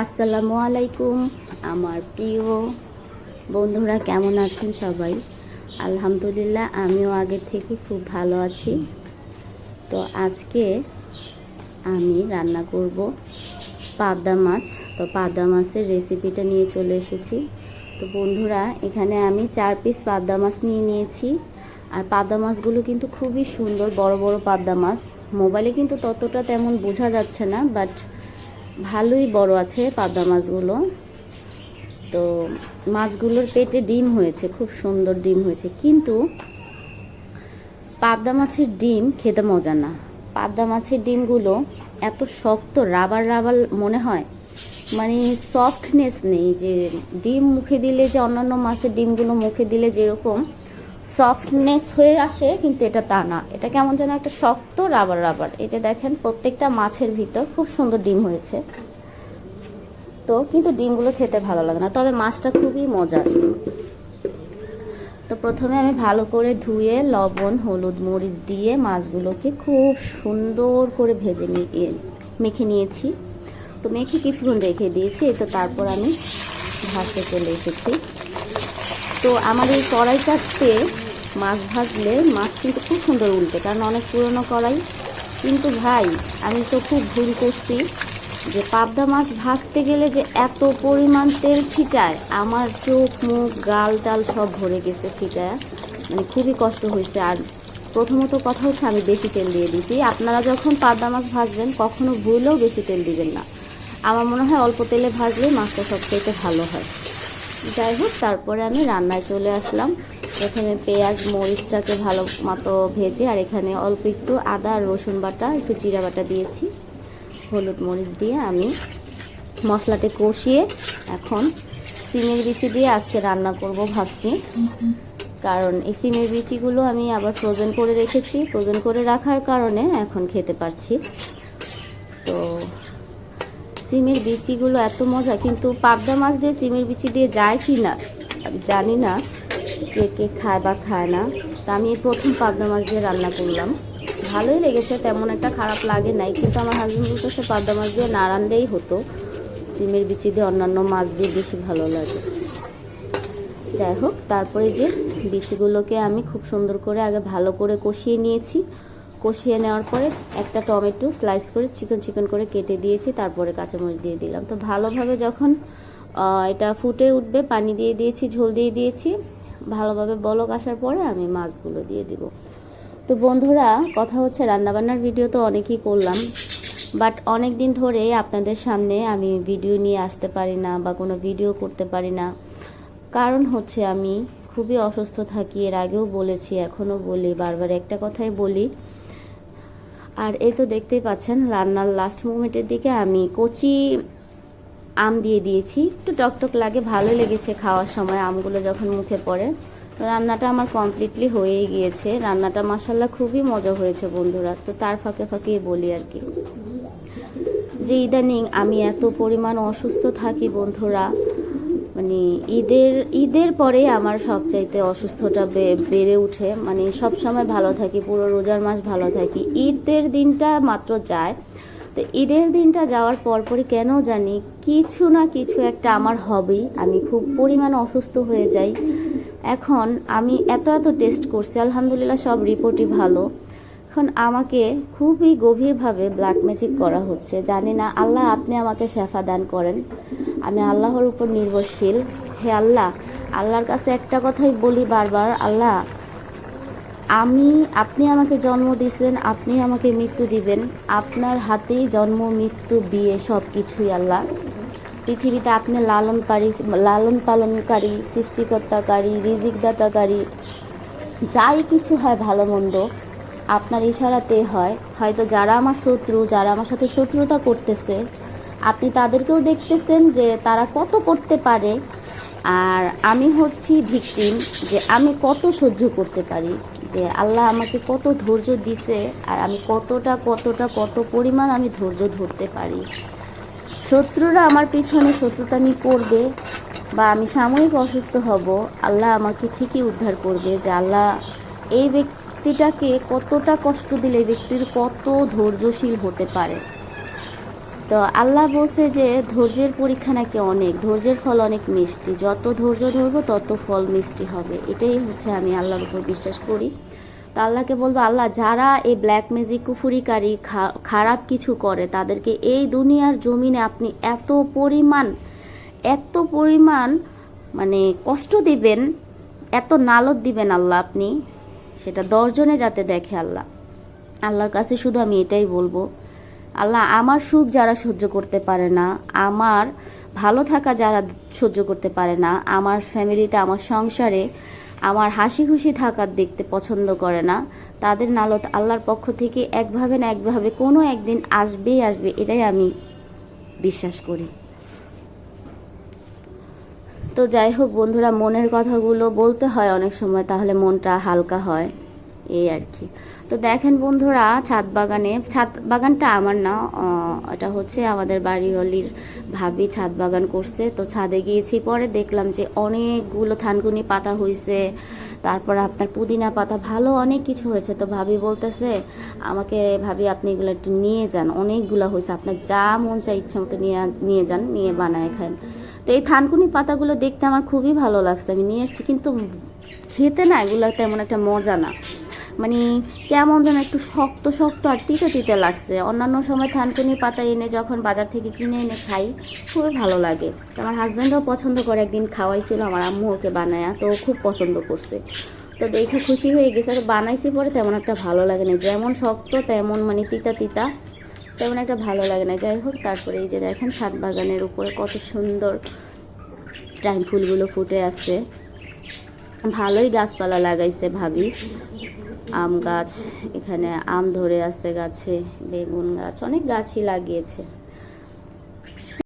আসসালামু আলাইকুম আমার প্রিয় বন্ধুরা, কেমন আছেন সবাই? আলহামদুলিল্লাহ, আমিও আগের থেকে খুব ভালো আছি। তো আজকে আমি রান্না করব পাবদা মাছ। তো পাবদা মাছের রেসিপিটা নিয়ে চলে এসেছি। তো বন্ধুরা, এখানে আমি 4 পিস পাবদা মাছ নিয়ে নিয়েছি। আর পাবদা মাছগুলো কিন্তু খুবই সুন্দর, বড় বড় পাবদা মাছ। মোবাইলে কিন্তু ততটা তেমন বোঝা যাচ্ছে না, বাট ভালোই বড় আছে পাবদা মাছগুলো। তো মাছগুলোর পেটে ডিম হয়েছে, খুব সুন্দর ডিম হয়েছে। কিন্তু পাবদা মাছের ডিম খেতে মজা না। পাবদা মাছের ডিমগুলো এত শক্ত, রাবার রাবার মনে হয়, মানে সফটনেস নেই। যে ডিম মুখে দিলে যে অন্যান্য মাছের ডিমগুলো মুখে দিলে যেরকম সফটনেস হয়ে আসে, কিন্তু এটা তা না। এটা কেমন যেন একটা শক্ত রাবার রাবার। এই যে দেখেন, প্রত্যেকটা মাছের ভিতর খুব সুন্দর ডিম হয়েছে। তো কিন্তু ডিমগুলো খেতে ভালো লাগে না, তবে মাছটা খুবই মজার। তো প্রথমে আমি ভালো করে ধুয়ে লবণ, হলুদ, মরিচ দিয়ে মাছগুলোকে খুব সুন্দর করে মেখে নিয়েছি। তো মেখে কিছুক্ষণ রেখে দিয়েছি। তো তারপর আমি ভাজতে চলে এসেছি। তো আমার এই কড়াইটাতে মাছ ভাজলে মাছ কিন্তু খুব সুন্দর উল্টে, কারণ অনেক পুরনো কড়াই। কিন্তু ভাই, আমি তো খুব ভুল করছি যে পাবদা মাছ ভাজতে গেলে যে এত পরিমাণ তেল ছিটায়, আমার চোখ, মুখ, গাল টাল সব ভরে গেছে ছিটায়। মানে খুবই কষ্ট হয়েছে। আর প্রথমত কথা হচ্ছে, আমি বেশি তেল দিয়ে দিয়েছি। আপনারা যখন পাবদা মাছ ভাজবেন কখনো ভুলেও বেশি তেল দিবেন না। আমার মনে হয় অল্প তেলে ভাজলে মাছটা সবথেকে ভালো হয়। যাই হোক, তারপরে আমি রান্নায় চলে আসলাম। প্রথমে পেঁয়াজ মরিচটাকে ভালো মতো ভেজে, আর এখানে অল্প একটু আদা আর রসুন বাটা, একটু জিরা বাটা দিয়েছি। হলুদ মরিচ দিয়ে আমি মশলাটা কষিয়ে এখন সিমের বিচি দিয়ে আজকে রান্না করব ভাবছি। কারণ এই সিমের বিচিগুলো আমি আবার ফ্রোজেন করে রেখেছি। ফ্রোজেন করে রাখার কারণে এখন খেতে পারছি। তো সিমের বিচিগুলো এত মজা, কিন্তু পাবদা মাছ দিয়ে সিমের বিচি দিয়ে যায় কি না আমি জানি না, কে কে খায় বা খায় না। তা আমি এই প্রথম পাবদা মাছ দিয়ে রান্না করলাম। ভালোই লেগেছে, তেমন একটা খারাপ লাগে নাই। কিন্তু আমার হাজবেন্ড বলতেছে পাবদা মাছ দিয়ে না রানলেই হতো, সিমের বিচি দিয়ে অন্যান্য মাছ দিয়ে বেশি ভালো লাগে। যাই হোক, তারপরে যে বিচিগুলোকে আমি খুব সুন্দর করে আগে ভালো করে কষিয়ে নিয়েছি। কষিয়ে নেওয়ার পরে একটা টমেটো স্লাইস করে চিকন চিকন করে কেটে দিয়েছি। তারপরে কাঁচামরিচ দিয়ে দিলাম। তো ভালোভাবে যখন এটা ফুটে উঠবে, পানি দিয়ে দিয়েছি, ঝোল দিয়ে দিয়েছি। ভালোভাবে বলক আসার পরে আমি মাছগুলো দিয়ে দিব। তো বন্ধুরা, কথা হচ্ছে, রান্নাবান্নার ভিডিও তো অনেকই করলাম, বাট অনেক দিন ধরে আপনাদের সামনে আমি ভিডিও নিয়ে আসতে পারি না বা কোনো ভিডিও করতে পারি না। কারণ হচ্ছে আমি খুবই অসুস্থ থাকি। এর আগেও বলেছি, এখনও বলি, বারবার একটা কথাই বলি। আর এই তো দেখতেই পাচ্ছেন, রান্নার লাস্ট মোমেন্টের দিকে আমি কচি আম দিয়ে দিয়েছি। একটু টকটক লাগে, ভালো লেগেছে খাওয়ার সময় আমগুলো যখন মুখে পড়ে। রান্নাটা আমার কমপ্লিটলি হয়েই গিয়েছে। রান্নাটা মাশাআল্লাহ খুবই মজা হয়েছে বন্ধুরা। তো তার ফাঁকে ফাঁকেই বলি আর কি, যে ইদানিং আমি এত পরিমাণ অসুস্থ থাকি বন্ধুরা। মানে ঈদের পরে আমার সবচাইতে অসুস্থতা বেড়ে উঠে। মানে সব সময় ভালো থাকি, পুরো রোজার মাস ভালো থাকি, ঈদের দিনটা মাত্র যায়। তো ঈদের দিনটা যাওয়ার পরপরই কেন জানি কিছু না কিছু একটা আমার হবেই। আমি খুব পরিমাণে অসুস্থ হয়ে যাই। এখন আমি এত টেস্ট করছি, আলহামদুলিল্লাহ সব রিপোর্টই ভালো। এখন আমাকে খুবই গভীরভাবে ব্ল্যাক ম্যাজিক করা হচ্ছে। জানি না, আল্লাহ আপনি আমাকে শেফা দান করেন। আমি আল্লাহর উপর নির্ভরশীল। হে আল্লাহ, আল্লাহর কাছে একটা কথাই বলি বারবার, আল্লাহ আপনি আমাকে জন্ম দিয়েছেন, আপনি আমাকে মৃত্যু দিবেন। আপনার হাতেই জন্ম, মৃত্যু, বিয়ে সব কিছুই। আল্লাহ, পৃথিবীতে আপনি লালন পালনকারী, সৃষ্টিকর্তাকারী, রিজিকদাতাকারী, যাই কিছু হয় ভালো মন্দ আপনার ইশারাতে হয়। হয়তো যারা আমার শত্রু, যারা আমার সাথে শত্রুতা করতেছে, আপনি তাদেরকেও দেখতেছেন যে তারা কত করতে পারে। আর আমি হচ্ছি ভিকটিম, যে আমি কত সহ্য করতে পারি, যে আল্লাহ আমাকে কত ধৈর্য দিছে, আর আমি কত পরিমাণ আমি ধৈর্য ধরতে পারি। শত্রুরা আমার পিছনে শত্রুতামি করবে, বা আমি সাময়িক অসুস্থ হব, আল্লাহ আমাকে ঠিকই উদ্ধার করবে। যে আল্লাহ এই ব্যক্তিটাকে কতটা কষ্ট দিলে এই ব্যক্তির কত ধৈর্যশীল হতে পারে। তো তো আল্লাহ বলছে যে ধৈর্যের পরীক্ষা নাকি অনেক, ধৈর্যের ফল অনেক মিষ্টি, যত ধৈর্য ধরবো তত ফল মিষ্টি হবে। এটাই হচ্ছে আমি আল্লাহর উপর বিশ্বাস করি। তো আল্লাহকে বলবো, আল্লাহ যারা এই ব্ল্যাক ম্যাজিক কুফুরিকারী খারাপ কিছু করে তাদেরকে এই দুনিয়ার জমিনে আপনি এত পরিমাণ মানে কষ্ট দিবেন, এত নালত দিবেন আল্লাহ আপনি, সেটা 10 জনে যাতে দেখে। আল্লাহর কাছে শুধু আমি এটাই বলবো, আল্লাহ আমার সুখ যারা সহ্য করতে পারে না, আমার ভালো থাকা যারা সহ্য করতে পারে না, আমার ফ্যামিলিতে, আমার সংসারে আমার হাসি খুশি থাকার দেখতে পছন্দ করে না, তাদের নালত আল্লাহর পক্ষ থেকে একভাবে না একভাবে কোনো একদিন আসবেই আসবে, এটাই আমি বিশ্বাস করি। তো যাই হোক বন্ধুরা, মনের কথাগুলো বলতে হয় অনেক সময়, তাহলে মনটা হালকা হয়, এই আর কি। তো দেখেন বন্ধুরা, ছাদ বাগানটা আমার না, এটা হচ্ছে আমাদের বাড়িওয়ালির ভাবি ছাদ বাগান করছে। তো ছাদে গিয়েছি, পরে দেখলাম যে অনেকগুলো থানকুনি পাতা হয়েছে, তারপর আপনার পুদিনা পাতা, ভালো অনেক কিছু হয়েছে। তো ভাবি বলতেছে আমাকে, ভাবি আপনি এগুলো একটু নিয়ে যান, অনেকগুলো হয়েছে, আপনার যা মন চাই ইচ্ছা মতো নিয়ে যান, নিয়ে বানায় খান। তো এই থানকুনি পাতাগুলো দেখতে আমার খুবই ভালো লাগছে, আমি নিয়ে এসেছি, কিন্তু খেতে না এগুলো তেমন একটা মজা না, মানে কেমন যেন একটু শক্ত শক্ত আর তিতে তিতে লাগছে। অন্যান্য সময় থানকুনি পাতা এনে যখন বাজার থেকে কিনে এনে খাই খুবই ভালো লাগে। তো আমার হাজব্যান্ডও পছন্দ করে, একদিন খাওয়াইছিল আমার আম্মু ওকে বানায়া, তো খুব পছন্দ করছে। তো দেখে খুশি হয়ে গেছে। আর বানাইছি পরে তেমন একটা ভালো লাগে না, যেমন শক্ত তেমন মানে তিতা তিতা, তেমন একটা ভালো লাগে না। যাই হোক, তারপরে এই যে দেখেন ছাদ বাগানের উপরে কত সুন্দর টাইম ফুলগুলো ফুটে আছে, ভালোই গাছপালা লাগাইছে ভাবি। আম গাছ, এখানে আম ধরে আছে গাছে, বেগুন গাছ, অনেক গাছই লাগিয়েছে।